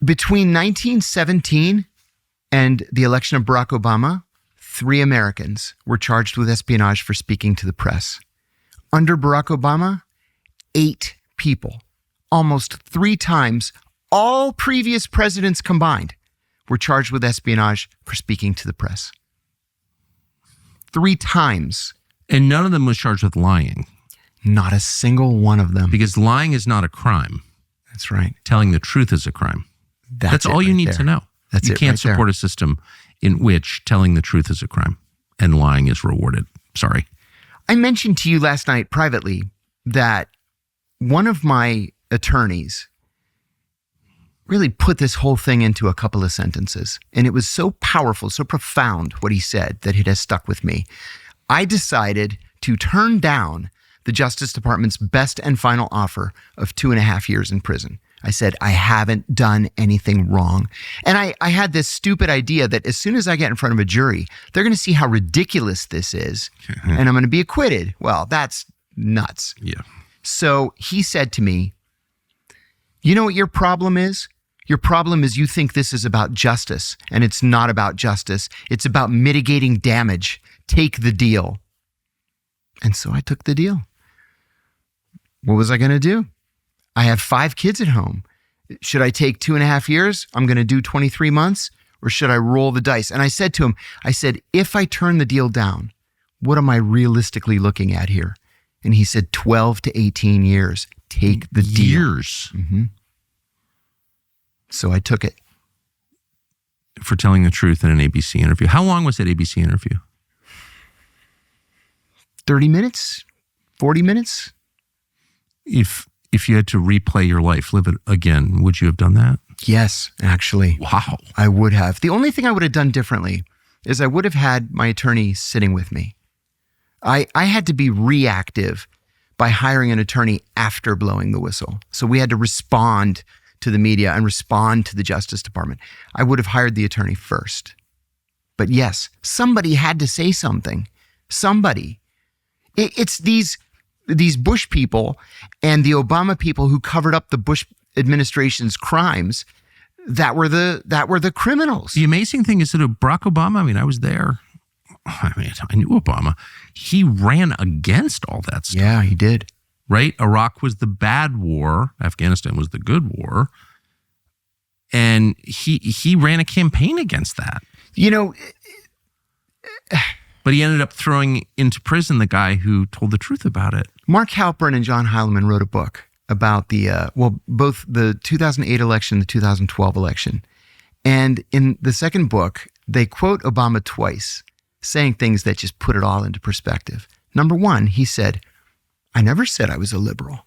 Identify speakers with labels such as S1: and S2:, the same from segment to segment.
S1: Between 1917 and the election of Barack Obama, 3 Americans were charged with espionage for speaking to the press. Under Barack Obama, 8 people, almost 3 times all previous presidents combined, were charged with espionage for speaking to the press. 3 times.
S2: And none of them was charged with lying.
S1: Not a single one of them.
S2: Because lying is not a crime.
S1: That's right.
S2: Telling the truth is a crime. That's all you need to know. You can't support a system in which telling the truth is a crime and lying is rewarded. Sorry.
S1: I mentioned to you last night privately that one of my attorneys really put this whole thing into a couple of sentences. And it was so powerful, so profound what he said that it has stuck with me. I decided to turn down the Justice Department's best and final offer of 2.5 years in prison. I said, I haven't done anything wrong. And I had this stupid idea that as soon as I get in front of a jury, they're going to see how ridiculous this is, and I'm going to be acquitted. Well, that's nuts.
S2: Yeah.
S1: So he said to me, you know what your problem is? Your problem is you think this is about justice, and it's not about justice. It's about mitigating damage. Take the deal. And so I took the deal. What was I going to do? I have 5 kids at home. Should I take 2.5 years? I'm going to do 23 months, or should I roll the dice? And I said to him, if I turn the deal down, what am I realistically looking at here? And he said, 12 to 18 years. Take the deal.
S2: Years.
S1: Mm-hmm. So I took it.
S2: For telling the truth in an ABC interview. How long was that ABC interview?
S1: 30 minutes? 40 minutes?
S2: If you had to replay your life, live it again, would you have done that?
S1: Yes, actually.
S2: Wow.
S1: I would have. The only thing I would have done differently is I would have had my attorney sitting with me. I had to be reactive by hiring an attorney after blowing the whistle. So we had to respond to the media and respond to the Justice Department. I would have hired the attorney first. But yes, somebody had to say something. Somebody. It's these Bush people and the Obama people who covered up the Bush administration's crimes that were the criminals.
S2: The amazing thing is that Barack Obama, I mean, I was there. I knew Obama. He ran against all that stuff.
S1: Yeah, he did.
S2: Right? Iraq was the bad war. Afghanistan was the good war. And he ran a campaign against that.
S1: You know,
S2: but he ended up throwing into prison the guy who told the truth about it.
S1: Mark Halperin and John Heilemann wrote a book about both the 2008 election, the 2012 election. And in the second book, they quote Obama twice, saying things that just put it all into perspective. Number one, he said, I never said I was a liberal.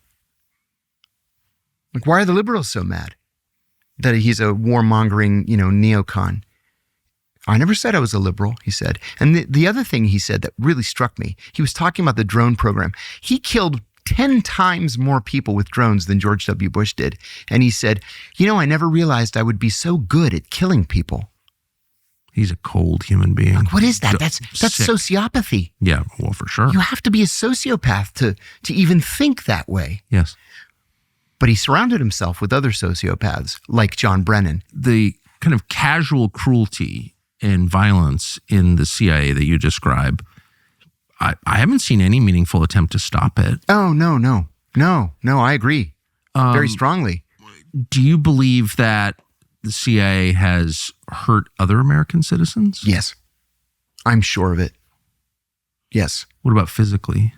S1: Like, why are the liberals so mad that he's a warmongering, neocon? I never said I was a liberal, he said. And the other thing he said that really struck me, he was talking about the drone program. He killed 10 times more people with drones than George W. Bush did. And he said, I never realized I would be so good at killing people.
S2: He's a cold human being.
S1: Like, what is that? That's sociopathy.
S2: Yeah, well, for sure.
S1: You have to be a sociopath to even think that way.
S2: Yes.
S1: But he surrounded himself with other sociopaths like John Brennan.
S2: The kind of casual cruelty and violence in the CIA that you describe, I haven't seen any meaningful attempt to stop it.
S1: Oh, no, I agree very strongly.
S2: Do you believe that the CIA has hurt other American citizens?
S1: Yes, I'm sure of it. Yes.
S2: What about physically?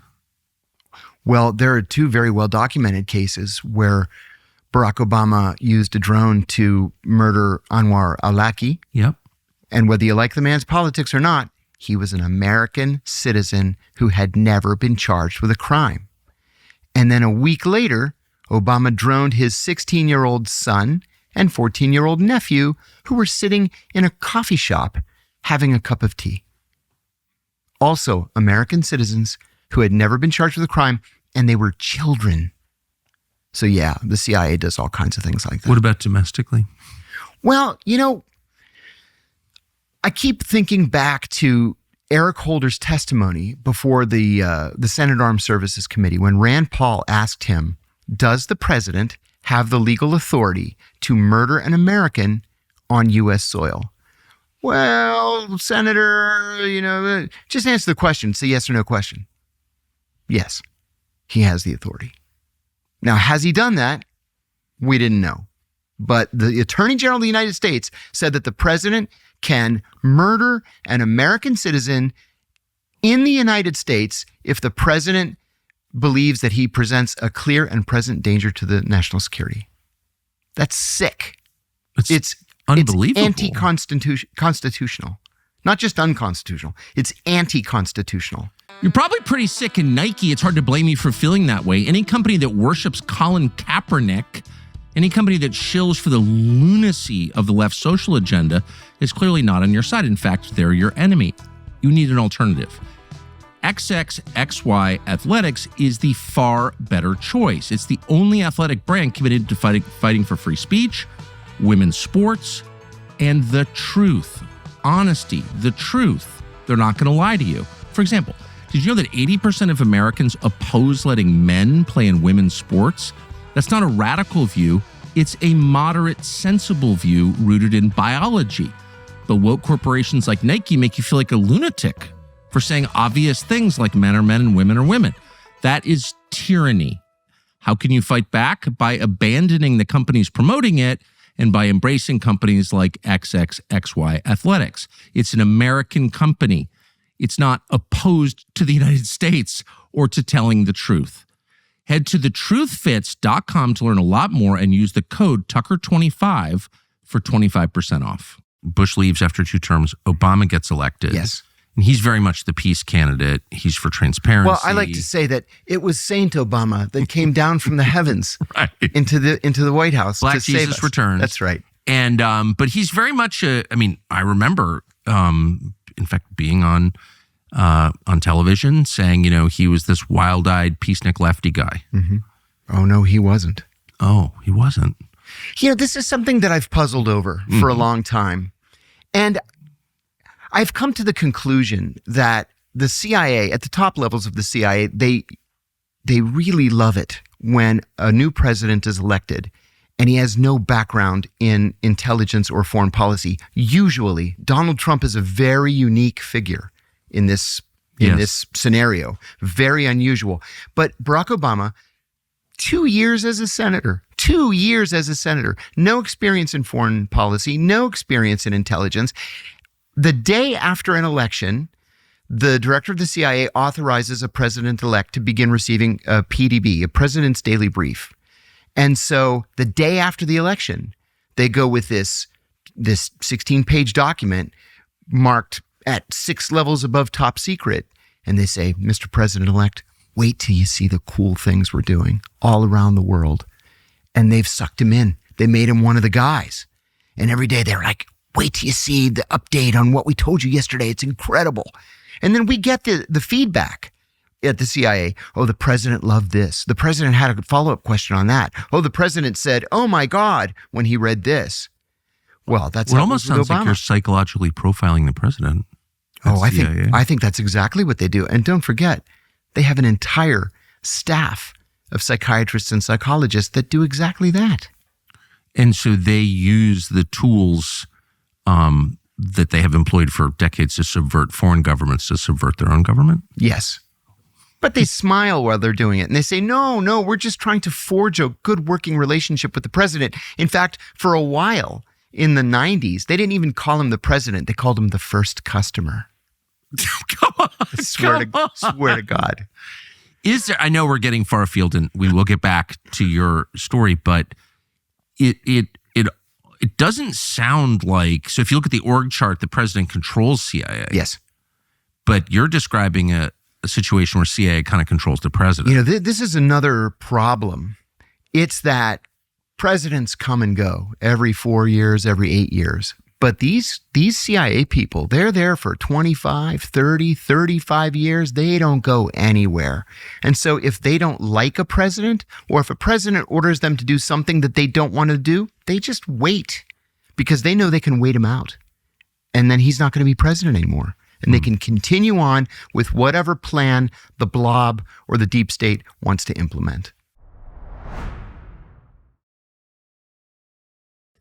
S1: Well, there are 2 very well-documented cases where Barack Obama used a drone to murder Anwar al-Awlaki.
S2: Yep.
S1: And whether you like the man's politics or not, he was an American citizen who had never been charged with a crime. And then a week later, Obama droned his 16-year-old son and 14-year-old nephew who were sitting in a coffee shop having a cup of tea. Also, American citizens who had never been charged with a crime, and they were children. So yeah, the CIA does all kinds of things like that.
S2: What about domestically?
S1: Well, I keep thinking back to Eric Holder's testimony before the Senate Armed Services Committee when Rand Paul asked him, does the president have the legal authority to murder an American on U.S. soil? Well, Senator, just answer the question. It's a yes or no question. Yes, he has the authority. Now, has he done that? We didn't know. But the Attorney General of the United States said that the president can murder an American citizen in the United States if the president believes that he presents a clear and present danger to the national security. That's sick. It's
S2: unbelievable.
S1: It's anti-constitutional. Not just unconstitutional. It's anti-constitutional.
S2: You're probably pretty sick in Nike. It's hard to blame you for feeling that way. Any company that worships Colin Kaepernick, any company that shills for the lunacy of the left social agenda is clearly not on your side. In fact, they're your enemy. You need an alternative. XXXY Athletics is the far better choice. It's the only athletic brand committed to fighting for free speech, women's sports, and the truth. Honesty, the truth. They're not going to lie to you. For example, did you know that 80% of Americans oppose letting men play in women's sports? That's not a radical view. It's a moderate, sensible view rooted in biology. But woke corporations like Nike make you feel like a lunatic for saying obvious things like men are men and women are women. That is tyranny. How can you fight back? By abandoning the companies promoting it and by embracing companies like XXXY Athletics. It's an American company. It's not opposed to the United States or to telling the truth. Head to thetruthfits.com to learn a lot more and use the code Tucker25 for 25% off. Bush leaves after 2 terms. Obama gets elected.
S1: Yes.
S2: And he's very much the peace candidate. He's for transparency.
S1: Well, I like to say that it was Saint Obama that came down from the heavens
S2: right.
S1: into the White House
S2: Black
S1: to save
S2: Jesus
S1: us.
S2: returns.
S1: That's right.
S2: And but he's very much I remember in fact being on television saying, he was this wild-eyed peacenik lefty guy.
S1: Mm-hmm. Oh no, he wasn't.
S2: Oh, he wasn't.
S1: This is something that I've puzzled over for a long time. And I've come to the conclusion that the CIA, at the top levels of the CIA, they really love it when a new president is elected and he has no background in intelligence or foreign policy. Usually, Donald Trump is a very unique figure in this scenario. Very unusual. But Barack Obama, 2 years as a senator, no experience in foreign policy, no experience in intelligence. The day after an election, the director of the CIA authorizes a president-elect to begin receiving a PDB, a President's Daily Brief. And so the day after the election, they go with this 16-page document marked at 6 levels above top secret. And they say, Mr. President-elect, wait till you see the cool things we're doing all around the world. And they've sucked him in. They made him one of the guys. And every day they're like, wait till you see the update on what we told you yesterday. It's incredible. And then we get the feedback at the CIA. Oh, the president loved this. The president had a follow-up question on that. Oh, the president said, oh my God, when he read this. Well, that's
S2: it almost sounds like you're psychologically profiling the president.
S1: Oh, I think that's exactly what they do. And don't forget, they have an entire staff of psychiatrists and psychologists that do exactly that.
S2: And so they use the tools that they have employed for decades to subvert foreign governments to subvert their own government?
S1: Yes. But they smile while they're doing it. And they say, no, we're just trying to forge a good working relationship with the president. In fact, for a while in the 90s, they didn't even call him the president. They called him the first customer.
S2: Come on.
S1: I swear to God.
S2: Is there, I know we're getting far afield and we will get back to your story, but it doesn't sound like, so if you look at the org chart, the president controls CIA.
S1: Yes.
S2: But you're describing a situation where CIA kind of controls the president.
S1: This is another problem. It's that presidents come and go every 4 years, every 8 years. But these CIA people, they're there for 25, 30, 35 years. They don't go anywhere. And so if they don't like a president, or if a president orders them to do something that they don't want to do, they just wait because they know they can wait him out. And then he's not going to be president anymore. And they can continue on with whatever plan the blob or the deep state wants to implement.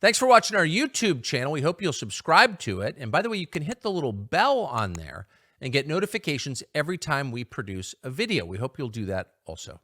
S3: Thanks for watching our YouTube channel. We hope you'll subscribe to it. And by the way, you can hit the little bell on there and get notifications every time we produce a video. We hope you'll do that also.